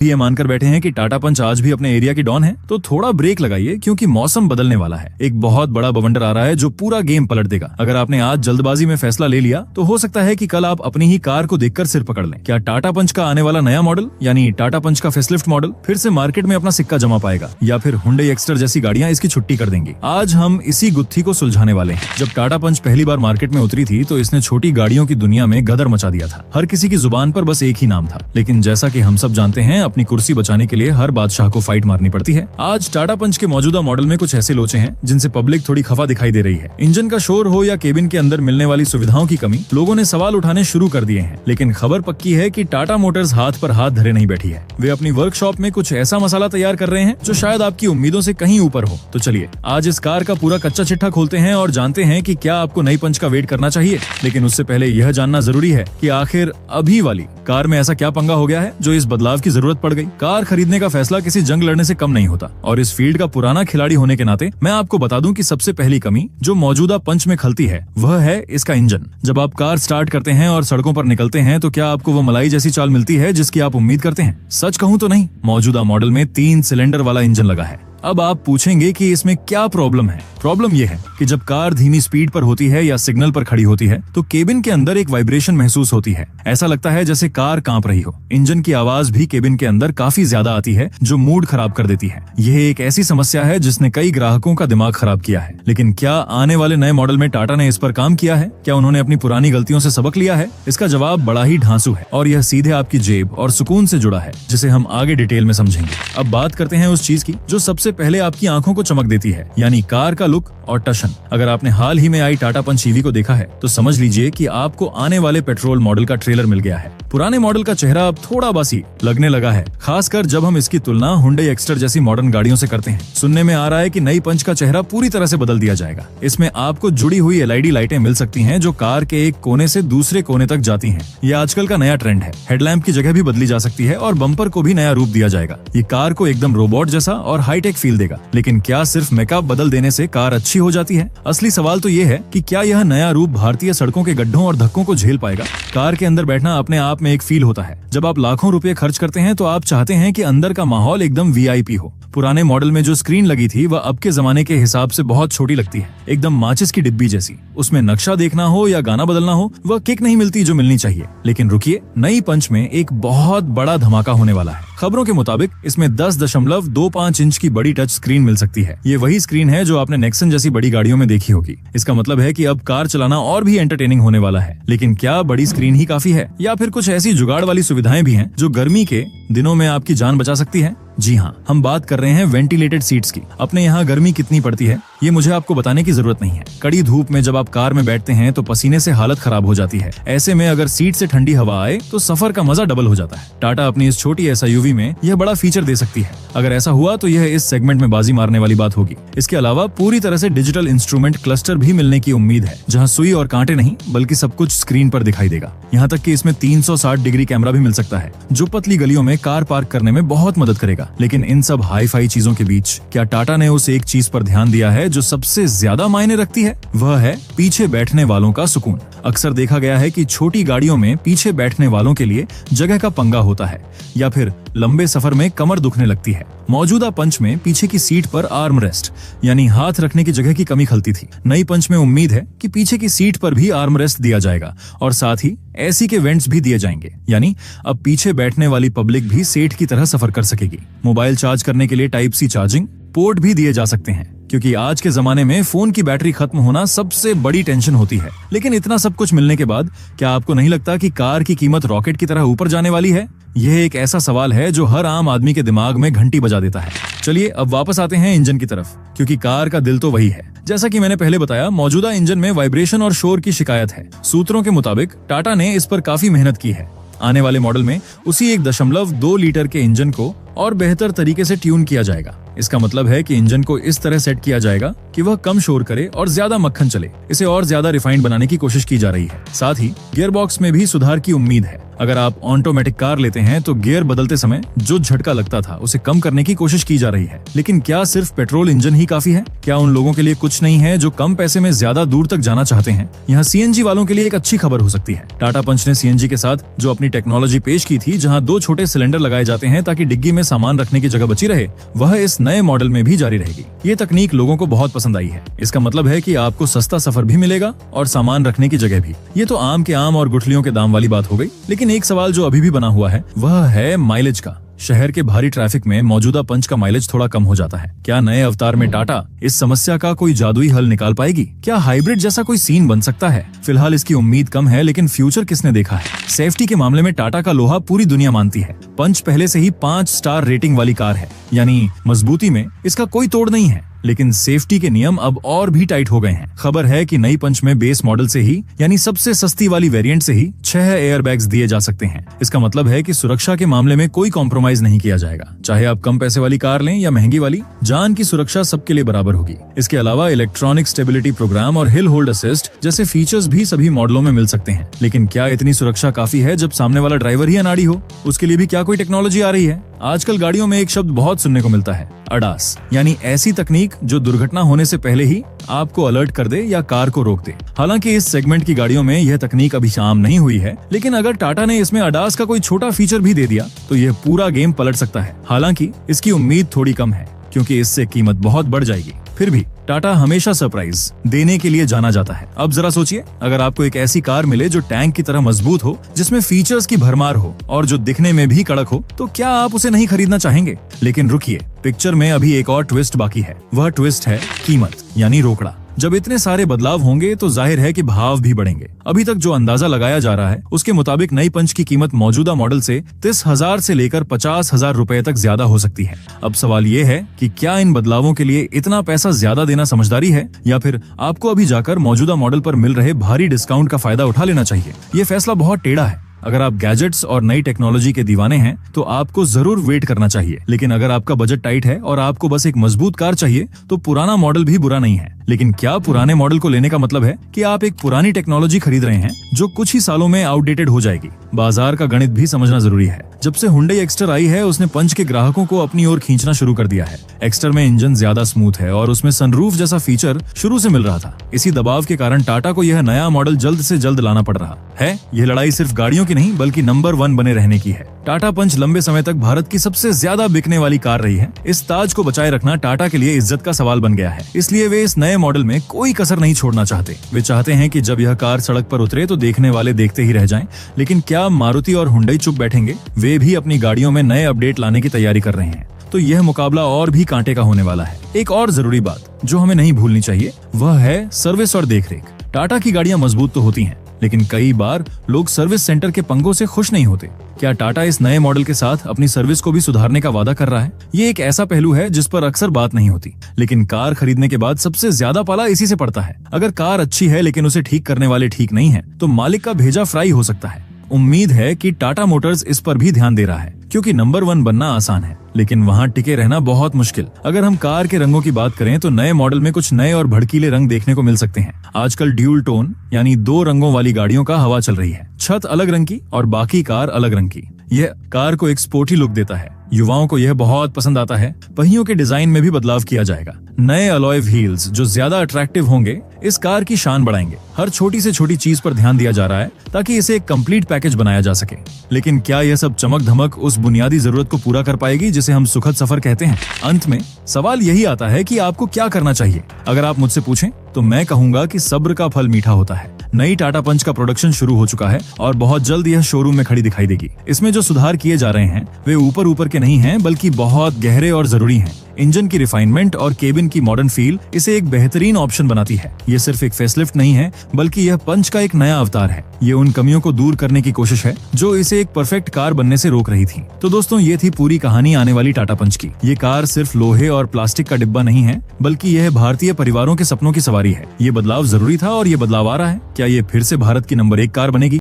ये मानकर बैठे हैं कि टाटा पंच आज भी अपने एरिया की डॉन है, तो थोड़ा ब्रेक लगाइए क्योंकि मौसम बदलने वाला है। एक बहुत बड़ा बवंडर आ रहा है जो पूरा गेम पलट देगा। अगर आपने आज जल्दबाजी में फैसला ले लिया तो हो सकता है कि कल आप अपनी ही कार को देखकर सिर पकड़ लें। क्या टाटा पंच का आने वाला नया मॉडल यानी टाटा पंच का फेसलिफ्ट मॉडल फिर से मार्केट में अपना सिक्का जमा पाएगा या फिर हुंडई एक्स्टर जैसी गाड़ियां इसकी छुट्टी कर देंगी? आज हम इसी गुत्थी को सुलझाने वाले हैं। जब टाटा पंच पहली बार मार्केट में उतरी थी तो इसने छोटी गाड़ियों की दुनिया में गदर मचा दिया था। हर किसी की जुबान पर बस एक ही नाम था, लेकिन जैसा कि हम सब जानते हैं अपनी कुर्सी बचाने के लिए हर बादशाह को फाइट मारनी पड़ती है। आज टाटा पंच के मौजूदा मॉडल में कुछ ऐसे लोचे हैं जिनसे पब्लिक थोड़ी खफा दिखाई दे रही है। इंजन का शोर हो या केबिन के अंदर मिलने वाली सुविधाओं की कमी, लोगों ने सवाल उठाने शुरू कर दिए हैं। लेकिन खबर पक्की है कि टाटा मोटर्स हाथ पर हाथ धरे नहीं बैठी है। वे अपनी वर्कशॉप में कुछ ऐसा मसाला तैयार कर रहे हैं जो शायद आपकी उम्मीदों से कहीं ऊपर हो। तो चलिए आज इस कार का पूरा कच्चा चिट्ठा खोलते हैं और जानते हैं कि क्या आपको नई पंच का वेट करना चाहिए। लेकिन उससे पहले यह जानना जरूरी है कि आखिर अभी वाली कार में ऐसा क्या पंगा हो गया है जो इस बदलाव की जरूरत पड़ गई। कार खरीदने का फैसला किसी जंग लड़ने से कम नहीं होता और इस फील्ड का पुराना खिलाड़ी होने के नाते मैं आपको बता दूं कि सबसे पहली कमी जो मौजूदा पंच में खलती है वह है इसका इंजन। जब आप कार स्टार्ट करते हैं और सड़कों पर निकलते हैं तो क्या आपको वो मलाई जैसी चाल मिलती है जिसकी आप उम्मीद करते हैं? सच कहूं तो नहीं। मौजूदा मॉडल में 3 सिलेंडर वाला इंजन लगा है। अब आप पूछेंगे कि इसमें क्या प्रॉब्लम है। प्रॉब्लम यह है कि जब कार धीमी स्पीड पर होती है या सिग्नल पर खड़ी होती है तो केबिन के अंदर एक वाइब्रेशन महसूस होती है। ऐसा लगता है जैसे कार कांप रही हो। इंजन की आवाज भी केबिन के अंदर काफी ज्यादा आती है जो मूड खराब कर देती है। यह एक ऐसी समस्या है जिसने कई ग्राहकों का दिमाग खराब किया है। लेकिन क्या आने वाले नए मॉडल में टाटा ने इस पर काम किया है? क्या उन्होंने अपनी पुरानी गलतियों से सबक लिया है? इसका जवाब बड़ा ही ढांसू है और यह सीधे आपकी जेब और सुकून से जुड़ा है, जिसे हम आगे डिटेल में समझेंगे। अब बात करते हैं उस चीज की जो सबसे पहले आपकी आंखों को चमक देती है, यानी कार का लुक और टशन। अगर आपने हाल ही में आई टाटा पंच ईवी को देखा है तो समझ लीजिए कि आपको आने वाले पेट्रोल मॉडल का ट्रेलर मिल गया है। पुराने मॉडल का चेहरा अब थोड़ा बासी लगने लगा है, खासकर जब हम इसकी तुलना हुंडई एक्स्टर जैसी मॉडर्न गाड़ियों से करते हैं। सुनने में आ रहा है कि नई पंच का चेहरा पूरी तरह से बदल दिया जाएगा। इसमें आपको जुड़ी हुई एलईडी लाइटें मिल सकती हैं जो कार के एक कोने से दूसरे कोने तक जाती हैं। यह आजकल का नया ट्रेंड है। हेडलैम्प की जगह भी बदली जा सकती है और बम्पर को भी नया रूप दिया जाएगा। ये कार को एकदम रोबोट जैसा और हाईटेक फील देगा। लेकिन क्या सिर्फ मेकअप बदल देने से कार अच्छी हो जाती है? असली सवाल तो ये है कि क्या यह नया रूप भारतीय सड़कों के गड्ढों और धक्कों को झेल पाएगा? कार के अंदर बैठना अपने आप में एक फील होता है। जब आप लाखों रुपए खर्च करते हैं तो आप चाहते हैं कि अंदर का माहौल एकदम वीआईपी हो। पुराने मॉडल में जो स्क्रीन लगी थी वह अब के जमाने के हिसाब से बहुत छोटी लगती है, एकदम माचिस की डिब्बी जैसी। उसमें नक्शा देखना हो या गाना बदलना हो वह किक नहीं मिलती जो मिलनी चाहिए। लेकिन रुकिए, नई पंच में एक बहुत बड़ा धमाका होने वाला है। खबरों के मुताबिक इसमें 10.25 इंच की बड़ी टच स्क्रीन मिल सकती है। ये वही स्क्रीन है जो आपने नेक्सन जैसी बड़ी गाड़ियों में देखी होगी। इसका मतलब है कि अब कार चलाना और भी एंटरटेनिंग होने वाला है। लेकिन क्या बड़ी स्क्रीन ही काफी है या फिर कुछ ऐसी जुगाड़ वाली सुविधाएं भी हैं जो गर्मी के दिनों में आपकी जान बचा सकती है? जी हाँ, हम बात कर रहे हैं वेंटिलेटेड सीट्स की। अपने यहाँ गर्मी कितनी पड़ती है ये मुझे आपको बताने की जरूरत नहीं है। कड़ी धूप में जब आप कार में बैठते हैं तो पसीने से हालत खराब हो जाती है। ऐसे में अगर सीट से ठंडी हवा आए तो सफर का मजा डबल हो जाता है। टाटा अपनी इस छोटी एसयूवी में यह बड़ा फीचर दे सकती है। अगर ऐसा हुआ तो यह इस सेगमेंट में बाजी मारने वाली बात होगी। इसके अलावा पूरी तरह से डिजिटल इंस्ट्रूमेंट क्लस्टर भी मिलने की उम्मीद है, जहाँ सुई और कांटे नहीं बल्कि सब कुछ स्क्रीन पर दिखाई देगा। यहाँ तक कि इसमें 360 डिग्री कैमरा भी मिल सकता है जो पतली गलियों में कार पार्क करने में बहुत मदद करेगा। लेकिन इन सब हाई फाई चीजों के बीच क्या टाटा ने उस एक चीज पर ध्यान दिया है जो सबसे ज्यादा मायने रखती है? वह है पीछे बैठने वालों का सुकून। अक्सर देखा गया है कि छोटी गाड़ियों में पीछे बैठने वालों के लिए जगह का पंगा होता है या फिर लंबे सफर में कमर दुखने लगती है। मौजूदा पंच में पीछे की सीट पर आर्म रेस्ट यानी हाथ रखने की जगह की कमी खलती थी। नई पंच में उम्मीद है कि पीछे की सीट पर भी आर्म रेस्ट दिया जाएगा और साथ ही एसी के वेंट्स भी दिए जाएंगे, यानी अब पीछे बैठने वाली पब्लिक भी सेठ की तरह सफर कर सकेगी। मोबाइल चार्ज करने के लिए टाइप सी चार्जिंग पोर्ट भी दिए जा सकते हैं, क्योंकि आज के जमाने में फोन की बैटरी खत्म होना सबसे बड़ी टेंशन होती है। लेकिन इतना सब कुछ मिलने के बाद क्या आपको नहीं लगता कि कार की कीमत रॉकेट की तरह ऊपर जाने वाली है? यह एक ऐसा सवाल है जो हर आम आदमी के दिमाग में घंटी बजा देता है। चलिए अब वापस आते हैं इंजन की तरफ, क्योंकि कार का दिल तो वही है। जैसा कि मैंने पहले बताया, मौजूदा इंजन में वाइब्रेशन और शोर की शिकायत है। सूत्रों के मुताबिक टाटा ने इस पर काफी मेहनत की है। आने वाले मॉडल में उसी 1.2 लीटर के इंजन को और बेहतर तरीके से ट्यून किया जाएगा। इसका मतलब है कि इंजन को इस तरह सेट किया जाएगा कि वह कम शोर करे और ज्यादा मक्खन चले। इसे और ज्यादा रिफाइंड बनाने की कोशिश की जा रही है। साथ ही गियर बॉक्स में भी सुधार की उम्मीद है। अगर आप ऑटोमेटिक कार लेते हैं तो गियर बदलते समय जो झटका लगता था उसे कम करने की कोशिश की जा रही है। लेकिन क्या सिर्फ पेट्रोल इंजन ही काफी है? क्या उन लोगों के लिए कुछ नहीं है जो कम पैसे में ज्यादा दूर तक जाना चाहते हैं? यहाँ सीएनजी वालों के लिए एक अच्छी खबर हो सकती है। टाटा पंच ने सीएनजी के साथ जो अपनी टेक्नोलॉजी पेश की थी, जहाँ 2 छोटे सिलेंडर लगाए जाते हैं ताकि डिग्गी में सामान रखने की जगह बची रहे, वह इस नए मॉडल में भी जारी रहेगी। ये तकनीक लोगों को बहुत पसंद आई है। इसका मतलब है कि आपको सस्ता सफर भी मिलेगा और सामान रखने की जगह भी। ये तो आम के आम और गुठलियों के दाम वाली बात हो गई। लेकिन एक सवाल जो अभी भी बना हुआ है वह है माइलेज का। शहर के भारी ट्रैफिक में मौजूदा पंच का माइलेज थोड़ा कम हो जाता है। क्या नए अवतार में टाटा इस समस्या का कोई जादुई हल निकाल पाएगी? क्या हाइब्रिड जैसा कोई सीन बन सकता है? फिलहाल इसकी उम्मीद कम है, लेकिन फ्यूचर किसने देखा है? सेफ्टी के मामले में टाटा का लोहा पूरी दुनिया मानती है। पंच पहले से ही 5 स्टार रेटिंग वाली कार है, यानी मजबूती में इसका कोई तोड़ नहीं है। लेकिन सेफ्टी के नियम अब और भी टाइट हो गए हैं। खबर है कि नई पंच में बेस मॉडल से ही, यानी सबसे सस्ती वाली वेरिएंट से ही 6 एयरबैग्स दिए जा सकते हैं। इसका मतलब है कि सुरक्षा के मामले में कोई कॉम्प्रोमाइज नहीं किया जाएगा। चाहे आप कम पैसे वाली कार लें या महंगी वाली, जान की सुरक्षा सबके लिए बराबर होगी। इसके अलावा इलेक्ट्रॉनिक स्टेबिलिटी प्रोग्राम और हिल होल्ड असिस्ट जैसे फीचर्स भी सभी मॉडलों में मिल सकते हैं। लेकिन क्या इतनी सुरक्षा काफी है जब सामने वाला ड्राइवर ही अनाड़ी हो? उसके लिए भी क्या कोई टेक्नोलॉजी आ रही है? आजकल गाड़ियों में एक शब्द बहुत सुनने को मिलता है, अडास, यानी ऐसी तकनीक जो दुर्घटना होने से पहले ही आपको अलर्ट कर दे या कार को रोक दे। हालांकि इस सेगमेंट की गाड़ियों में यह तकनीक अभी आम नहीं हुई है, लेकिन अगर टाटा ने इसमें अडास का कोई छोटा फीचर भी दे दिया तो यह पूरा गेम पलट सकता है। हालांकि इसकी उम्मीद थोड़ी कम है, क्योंकि इससे कीमत बहुत बढ़ जाएगी। फिर भी टाटा हमेशा सरप्राइज देने के लिए जाना जाता है। अब जरा सोचिए, अगर आपको एक ऐसी कार मिले जो टैंक की तरह मजबूत हो, जिसमें फीचर्स की भरमार हो और जो दिखने में भी कड़क हो, तो क्या आप उसे नहीं खरीदना चाहेंगे? लेकिन रुकिए, पिक्चर में अभी एक और ट्विस्ट बाकी है। वह ट्विस्ट है कीमत, यानी रोकड़ा। जब इतने सारे बदलाव होंगे तो जाहिर है कि भाव भी बढ़ेंगे। अभी तक जो अंदाजा लगाया जा रहा है उसके मुताबिक नई पंच की कीमत मौजूदा मॉडल से 30,000 से लेकर 50,000 रुपए तक ज्यादा हो सकती है। अब सवाल ये है कि क्या इन बदलावों के लिए इतना पैसा ज्यादा देना समझदारी है, या फिर आपको अभी जाकर मौजूदा मॉडल पर मिल रहे भारी डिस्काउंट का फायदा उठा लेना चाहिए? ये फैसला बहुत टेढ़ा है। अगर आप गैजेट्स और नई टेक्नोलॉजी के दीवाने हैं तो आपको जरूर वेट करना चाहिए। लेकिन अगर आपका बजट टाइट है और आपको बस एक मजबूत कार चाहिए तो पुराना मॉडल भी बुरा नहीं है। लेकिन क्या पुराने मॉडल को लेने का मतलब है कि आप एक पुरानी टेक्नोलॉजी खरीद रहे हैं जो कुछ ही सालों में आउटडेटेड हो जाएगी? बाजार का गणित भी समझना जरूरी है। जब से हुंडई एक्स्टर आई है उसने पंच के ग्राहकों को अपनी ओर खींचना शुरू कर दिया है। एक्स्टर में इंजन ज्यादा स्मूथ है और उसमें सनरूफ जैसा फीचर शुरू से मिल रहा था। इसी दबाव के कारण टाटा को यह नया मॉडल जल्द से जल्द लाना पड़ रहा है। यह लड़ाई सिर्फ गाड़ियों की नहीं बल्कि नंबर 1 बने रहने की है। टाटा पंच लंबे समय तक भारत की सबसे ज्यादा बिकने वाली कार रही है। इस ताज को बचाए रखना टाटा के लिए इज्जत का सवाल बन गया है। इसलिए वे इस नए मॉडल में कोई कसर नहीं छोड़ना चाहते। वे चाहते हैं कि जब यह कार सड़क पर उतरे तो देखने वाले देखते ही रह जाएं। लेकिन क्या मारुति और हुंडई चुप बैठेंगे? वे भी अपनी गाड़ियों में नए अपडेट लाने की तैयारी कर रहे हैं। तो यह मुकाबला और भी कांटे का होने वाला है। एक और जरूरी बात जो हमें नहीं भूलनी चाहिए वह है सर्विस और देखरेख। टाटा की गाड़ियां मजबूत तो होती हैं, लेकिन कई बार लोग सर्विस सेंटर के पंगों से खुश नहीं होते। क्या टाटा इस नए मॉडल के साथ अपनी सर्विस को भी सुधारने का वादा कर रहा है? ये एक ऐसा पहलू है जिस पर अक्सर बात नहीं होती, लेकिन कार खरीदने के बाद सबसे ज्यादा पाला इसी से पड़ता है। अगर कार अच्छी है लेकिन उसे ठीक करने वाले ठीक नहीं है तो मालिक का भेजा फ्राई हो सकता है। उम्मीद है कि टाटा मोटर्स इस पर भी ध्यान दे रहा है, क्योंकि नंबर 1 बनना आसान है लेकिन वहाँ टिके रहना बहुत मुश्किल। अगर हम कार के रंगों की बात करें तो नए मॉडल में कुछ नए और भड़कीले रंग देखने को मिल सकते हैं। आजकल ड्यूल टोन यानी 2 रंगों वाली गाड़ियों का हवा चल रही है। छत अलग रंग की और बाकी कार अलग रंग की। यह कार को एक स्पोर्टी लुक देता है। युवाओं को यह बहुत पसंद आता है। पहियों के डिजाइन में भी बदलाव किया जाएगा। नए अलॉय व्हील्स जो ज्यादा अट्रैक्टिव होंगे इस कार की शान बढ़ाएंगे। हर छोटी से छोटी चीज पर ध्यान दिया जा रहा है ताकि इसे एक कंप्लीट पैकेज बनाया जा सके। लेकिन क्या यह सब चमक धमक उस बुनियादी जरूरत को पूरा कर पाएगी जिसे हम सुखद सफर कहते हैं? अंत में सवाल यही आता है कि आपको क्या करना चाहिए। अगर आप मुझसे पूछें तो मैं कहूंगा कि सब्र का फल मीठा होता है। नई टाटा पंच का प्रोडक्शन शुरू हो चुका है और बहुत जल्द यह शोरूम में खड़ी दिखाई देगी। इसमें जो सुधार किए जा रहे हैं वे ऊपर के नहीं हैं बल्कि बहुत गहरे और जरूरी हैं। इंजन की रिफाइनमेंट और केबिन की मॉडर्न फील इसे एक बेहतरीन ऑप्शन बनाती है। ये सिर्फ एक फेसलिफ्ट नहीं है बल्कि यह पंच का एक नया अवतार है। ये उन कमियों को दूर करने की कोशिश है जो इसे एक परफेक्ट कार बनने से रोक रही थी। तो दोस्तों, ये थी पूरी कहानी आने वाली टाटा पंच की। ये कार सिर्फ लोहे और प्लास्टिक का डिब्बा नहीं है बल्कि यह भारतीय परिवारों के सपनों की सवारी है। ये बदलाव जरूरी था और ये बदलाव आ रहा है। क्या ये फिर से भारत की नंबर 1 कार बनेगी?